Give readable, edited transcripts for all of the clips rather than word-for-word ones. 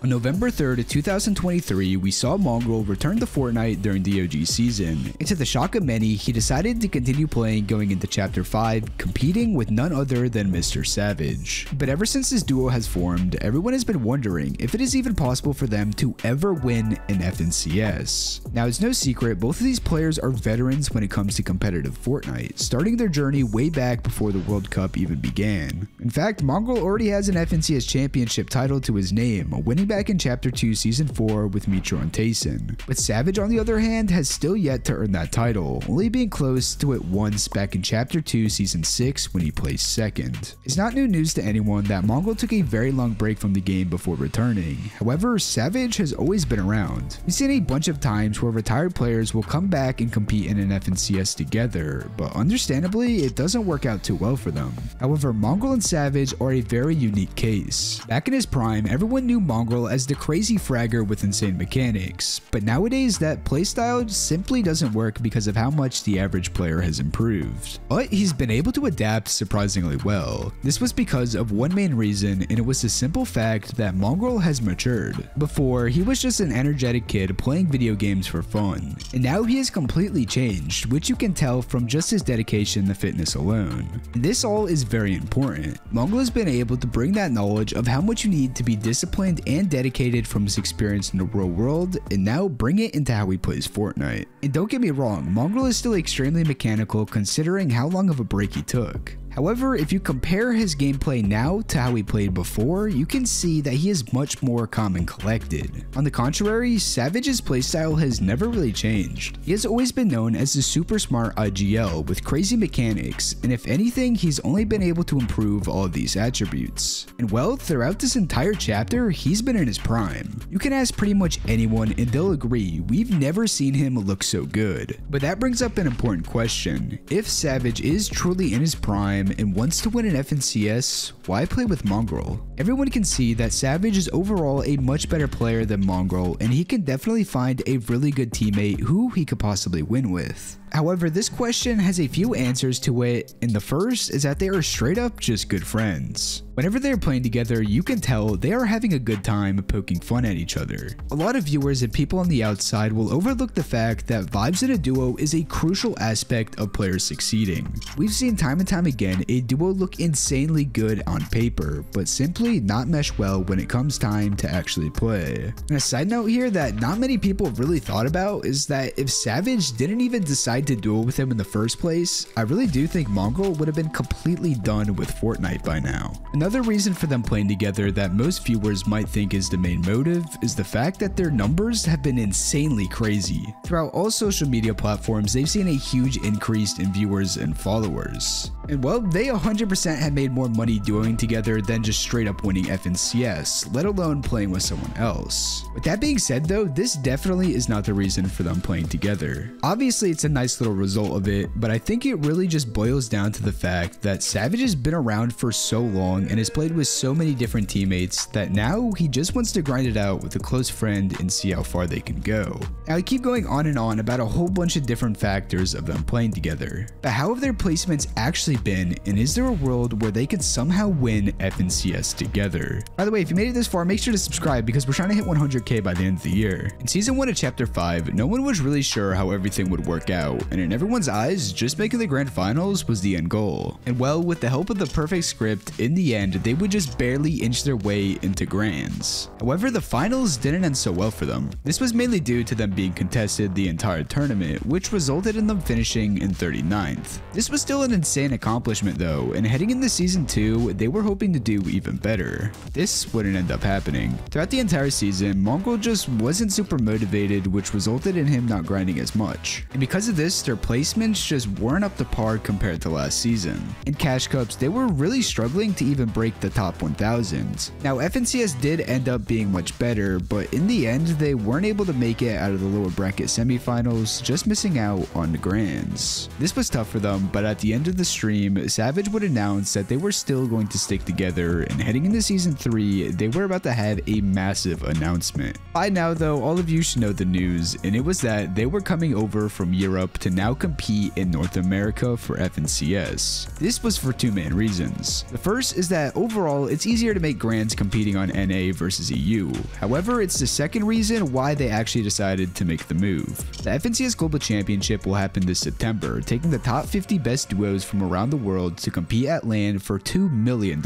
On November 3rd, 2023, we saw Mongraal return to Fortnite during the OG season, and to the shock of many, he decided to continue playing going into Chapter 5, competing with none other than MrSavage. But ever since this duo has formed, everyone has been wondering if it is even possible for them to ever win an FNCS. Now, it's no secret, both of these players are veterans when it comes to competitive Fortnite, starting their journey way back before the World Cup even began. In fact, Mongraal already has an FNCS championship title to his name, winning back in Chapter 2 Season 4 with Mitro and Tayson. But Savage, on the other hand, has still yet to earn that title, only being close to it once back in Chapter 2 Season 6 when he placed second. It's not new news to anyone that Mongraal took a very long break from the game before returning. However, Savage has always been around. We've seen a bunch of times where retired players will come back and compete in an FNCS together, but understandably, it doesn't work out too well for them. However, Mongraal and Savage are a very unique case. Back in his prime, everyone knew Mongraal as the crazy fragger with insane mechanics, but nowadays that playstyle simply doesn't work because of how much the average player has improved. But he's been able to adapt surprisingly well. This was because of one main reason, and it was the simple fact that Mongraal has matured. Before, he was just an energetic kid playing video games for fun, and now he has completely changed, which you can tell from just his dedication to fitness alone. And this all is very important. Mongraal has been able to bring that knowledge of how much you need to be disciplined and dedicated from his experience in the real world, and now bring it into how he plays Fortnite. And don't get me wrong, Mongraal is still extremely mechanical considering how long of a break he took. However, if you compare his gameplay now to how he played before, you can see that he is much more calm and collected. On the contrary, Savage's playstyle has never really changed. He has always been known as the super smart IGL with crazy mechanics, and if anything, he's only been able to improve all of these attributes. And well, throughout this entire chapter, he's been in his prime. You can ask pretty much anyone and they'll agree, we've never seen him look so good. But that brings up an important question. If Savage is truly in his prime and wants to win an FNCS, why play with Mongraal? Everyone can see that Savage is overall a much better player than Mongraal, and he can definitely find a really good teammate who he could possibly win with. However, this question has a few answers to it, and the first is that they are straight up just good friends. Whenever they're playing together, you can tell they are having a good time poking fun at each other. A lot of viewers and people on the outside will overlook the fact that vibes in a duo is a crucial aspect of players succeeding. We've seen time and time again a duo look insanely good on paper, but simply not mesh well when it comes time to actually play. And a side note here that not many people really thought about is that if Savage didn't even decide to duel with him in the first place, I really do think Mongraal would have been completely done with Fortnite by now. Another reason for them playing together that most viewers might think is the main motive is the fact that their numbers have been insanely crazy. Throughout all social media platforms, they've seen a huge increase in viewers and followers. And well, they 100% have made more money dueling together than just straight up winning FNCS, let alone playing with someone else. With that being said though, this definitely is not the reason for them playing together. Obviously it's a nice little result of it, but I think it really just boils down to the fact that Savage has been around for so long and has played with so many different teammates that now he just wants to grind it out with a close friend and see how far they can go. Now I keep going on and on about a whole bunch of different factors of them playing together, but how have their placements actually been, and is there a world where they could somehow win FNCS together? By the way, if you made it this far, make sure to subscribe because we're trying to hit 100k by the end of the year. In Season 1 of Chapter 5, no one was really sure how everything would work out, and in everyone's eyes, just making the grand finals was the end goal. And well, with the help of the perfect script, in the end, they would just barely inch their way into grands. However, the finals didn't end so well for them. This was mainly due to them being contested the entire tournament, which resulted in them finishing in 39th. This was still an insane accomplishment though, and heading into Season 2, they were hoping to do even better. This wouldn't end up happening. Throughout the entire season, Mongraal just wasn't super motivated, which resulted in him not grinding as much. And because of this, their placements just weren't up to par compared to last season. In Cash Cups, they were really struggling to even break the top 1000. Now, FNCS did end up being much better, but in the end, they weren't able to make it out of the lower bracket semifinals, just missing out on the grands. This was tough for them, but at the end of the stream, Savage would announce that they were still going to stick together, and heading into Season 3, they were about to have a massive announcement. By now though, all of you should know the news, and it was that they were coming over from Europe up to now compete in North America for FNCS. This was for two main reasons. The first is that overall it's easier to make grands competing on NA versus EU. However, it's the second reason why they actually decided to make the move. The FNCS Global Championship will happen this September, taking the top 50 best duos from around the world to compete at LAN for $2 million.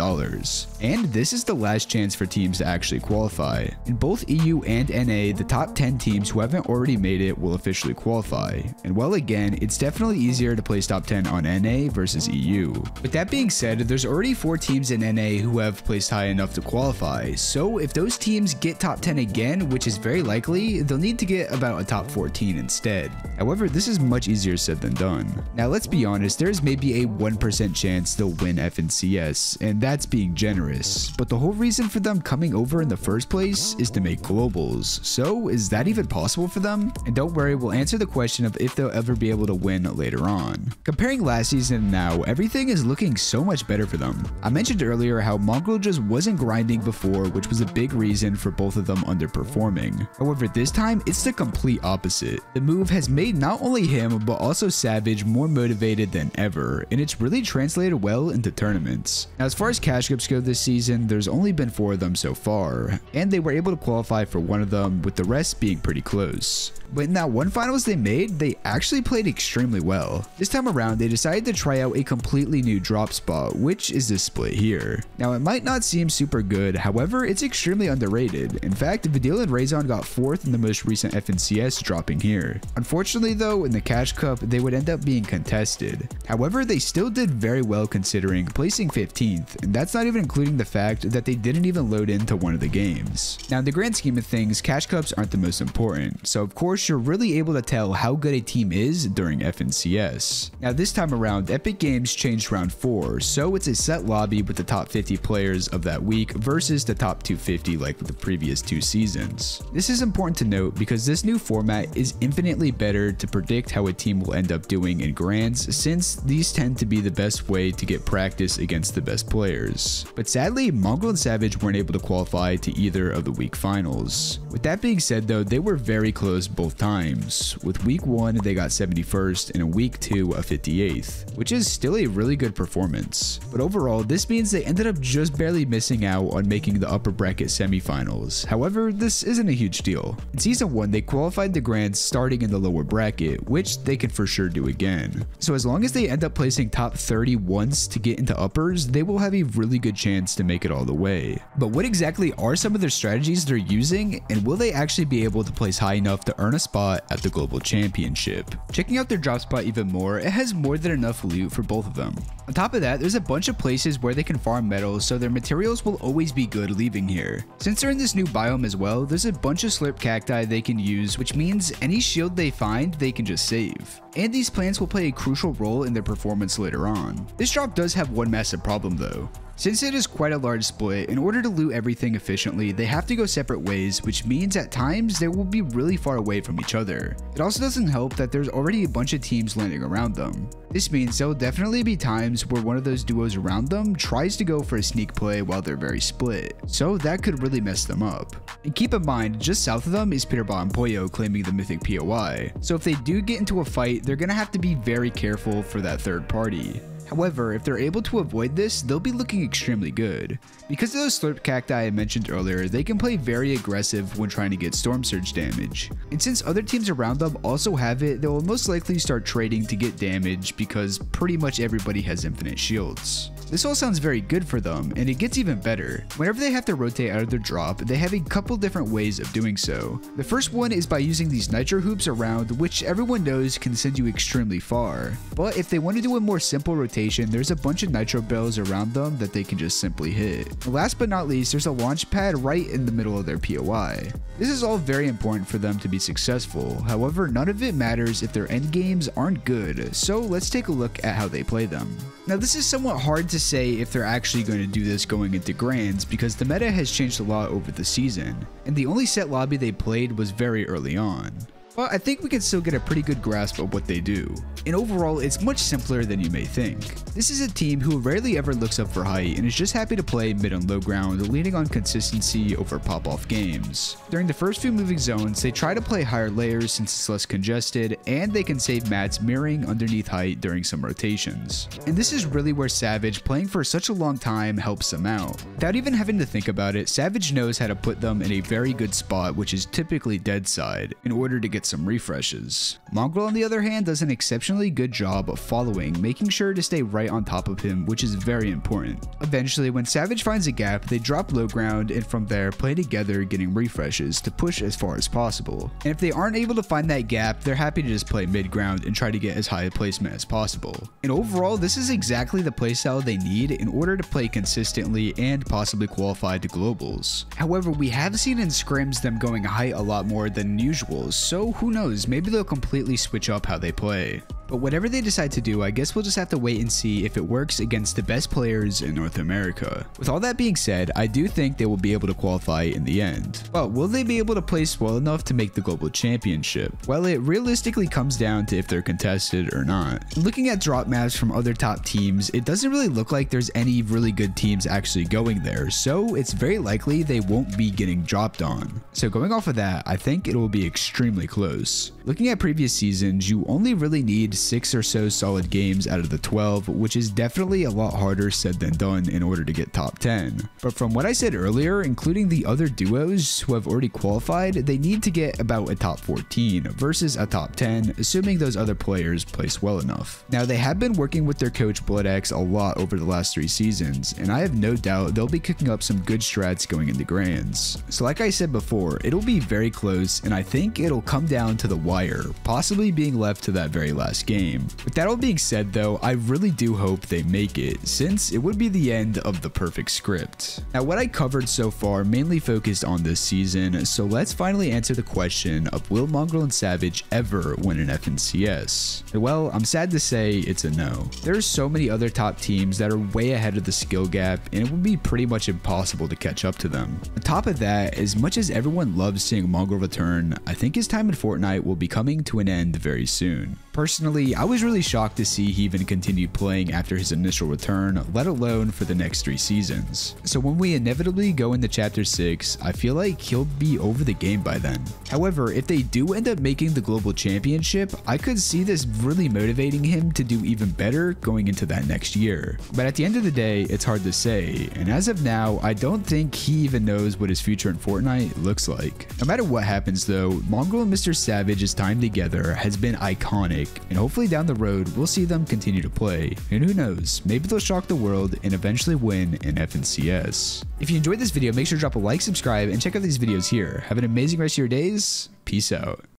And this is the last chance for teams to actually qualify. In both EU and NA, the top 10 teams who haven't already made it will officially qualify. And well, again, it's definitely easier to place top 10 on NA versus EU. With that being said, there's already 4 teams in NA who have placed high enough to qualify. So if those teams get top 10 again, which is very likely, they'll need to get about a top 14 instead. However, this is much easier said than done. Now let's be honest, there's maybe a 1% chance they'll win FNCS, and that's being generous. But the whole reason for them coming over in the first place is to make globals. So is that even possible for them? And don't worry, we'll answer the question of if they'll ever be able to win later on. Comparing last season and now, everything is looking so much better for them. I mentioned earlier how Mongraal just wasn't grinding before, which was a big reason for both of them underperforming. However, this time it's the complete opposite. The move has made not only him but also Savage more motivated than ever, and it's really translated well into tournaments. Now, as far as cash grips go this season, there's only been 4 of them so far, and they were able to qualify for one of them, with the rest being pretty close. But in that one finals they made, they actually played extremely well. This time around, they decided to try out a completely new drop spot, which is this split here. Now, it might not seem super good, however, it's extremely underrated. In fact, Vidil and Razon got 4th in the most recent FNCS dropping here. Unfortunately though, in the Cash Cup, they would end up being contested. However, they still did very well considering placing 15th, and that's not even including the fact that they didn't even load into one of the games. Now, in the grand scheme of things, Cash Cups aren't the most important, so of course you're really able to tell how good a team is during FNCS. Now this time around, Epic Games changed round 4, so it's a set lobby with the top 50 players of that week versus the top 250 like with the previous 2 seasons. This is important to note because this new format is infinitely better to predict how a team will end up doing in grands, since these tend to be the best way to get practice against the best players. But sadly, Mongraal and Savage weren't able to qualify to either of the week finals. With that being said though, they were very close both times. With week 1 they got 71st and in week 2 a 58th, which is still a really good performance. But overall, this means they ended up just barely missing out on making the upper bracket semifinals. However, this isn't a huge deal. In season 1 they qualified the grands starting in the lower bracket, which they could for sure do again. So as long as they end up placing top 30 once to get into uppers, they will have a really good chance to make it all the way. But what exactly are some of their strategies they're using, and will they actually be able to place high enough to earn a spot at the Global Championship? Checking out their drop spot even more, it has more than enough loot for both of them. On top of that, there's a bunch of places where they can farm metals, so their materials will always be good leaving here. Since they're in this new biome as well, there's a bunch of slurp cacti they can use, which means any shield they find, they can just save. And these plants will play a crucial role in their performance later on. This drop does have one massive problem though. Since it is quite a large split, in order to loot everything efficiently, they have to go separate ways, which means at times they will be really far away from each other. It also doesn't help that there's already a bunch of teams landing around them. This means there will definitely be times where one of those duos around them tries to go for a sneak play while they're very split, so that could really mess them up. And keep in mind, just south of them is Peterbot and Poyo claiming the mythic POI, so if they do get into a fight, they're gonna have to be very careful for that third party. However, if they're able to avoid this, they'll be looking extremely good. Because of those slurp cacti I mentioned earlier, they can play very aggressive when trying to get storm surge damage. And since other teams around them also have it, they will most likely start trading to get damage because pretty much everybody has infinite shields. This all sounds very good for them, and it gets even better. Whenever they have to rotate out of their drop, they have a couple different ways of doing so. The first one is by using these nitro hoops around, which everyone knows can send you extremely far. But if they want to do a more simple rotation, there's a bunch of nitro bells around them that they can just simply hit. And last but not least, there's a launch pad right in the middle of their POI. This is all very important for them to be successful, however none of it matters if their end games aren't good, so let's take a look at how they play them. Now this is somewhat hard to say if they're actually going to do this going into grands because the meta has changed a lot over the season, and the only set lobby they played was very early on. but I think we can still get a pretty good grasp of what they do. And overall, it's much simpler than you may think. This is a team who rarely ever looks up for height and is just happy to play mid and low ground, leaning on consistency over pop-off games. During the first few moving zones, they try to play higher layers since it's less congested, and they can save mats mirroring underneath height during some rotations. And this is really where Savage, playing for such a long time, helps them out. Without even having to think about it, Savage knows how to put them in a very good spot, which is typically dead side, in order to get some refreshes. Mongraal, on the other hand, does an exceptionally good job of following, making sure to stay right on top of him, which is very important. Eventually, when Savage finds a gap, they drop low ground and from there play together, getting refreshes to push as far as possible. And if they aren't able to find that gap, they're happy to just play mid ground and try to get as high a placement as possible. And overall, this is exactly the playstyle they need in order to play consistently and possibly qualify to globals. However, we have seen in scrims them going height a lot more than usual, so who knows, maybe they'll completely switch up how they play. But whatever they decide to do, I guess we'll just have to wait and see if it works against the best players in North America. With all that being said, I do think they will be able to qualify in the end. But will they be able to place well enough to make the global championship? Well, it realistically comes down to if they're contested or not. Looking at drop maps from other top teams, it doesn't really look like there's any really good teams actually going there, so it's very likely they won't be getting dropped on. So going off of that, I think it will be extremely close. Looking at previous seasons, you only really need 6 or so solid games out of the 12, which is definitely a lot harder said than done in order to get top 10. But from what I said earlier, including the other duos who have already qualified, they need to get about a top 14 versus a top 10, assuming those other players place well enough. Now, they have been working with their coach BloodX a lot over the last 3 seasons, and I have no doubt they'll be cooking up some good strats going into grands. So like I said before, it'll be very close, and I think it'll come down to the wire, possibly being left to that very last game. With that all being said though, I really do hope they make it, since it would be the end of the perfect script. Now, what I covered so far mainly focused on this season, so let's finally answer the question of will Mongraal and Savage ever win an FNCS? Well, I'm sad to say it's a no. There's so many other top teams that are way ahead of the skill gap, and it would be pretty much impossible to catch up to them. On top of that, as much as everyone loves seeing Mongraal return, I think his time in Fortnite will be coming to an end very soon. Personally, I was really shocked to see he even continued playing after his initial return, let alone for the next 3 seasons. So when we inevitably go into Chapter 6, I feel like he'll be over the game by then. However, if they do end up making the global championship, I could see this really motivating him to do even better going into that next year. But at the end of the day, it's hard to say, and as of now, I don't think he even knows what his future in Fortnite looks like. No matter what happens though, Mongraal and MrSavage's time together has been iconic, and hopefully down the road we'll see them continue to play, and who knows, maybe they'll shock the world and eventually win an FNCS. If you enjoyed this video, make sure to drop a like, subscribe, and check out these videos here. Have an amazing rest of your days. Peace out.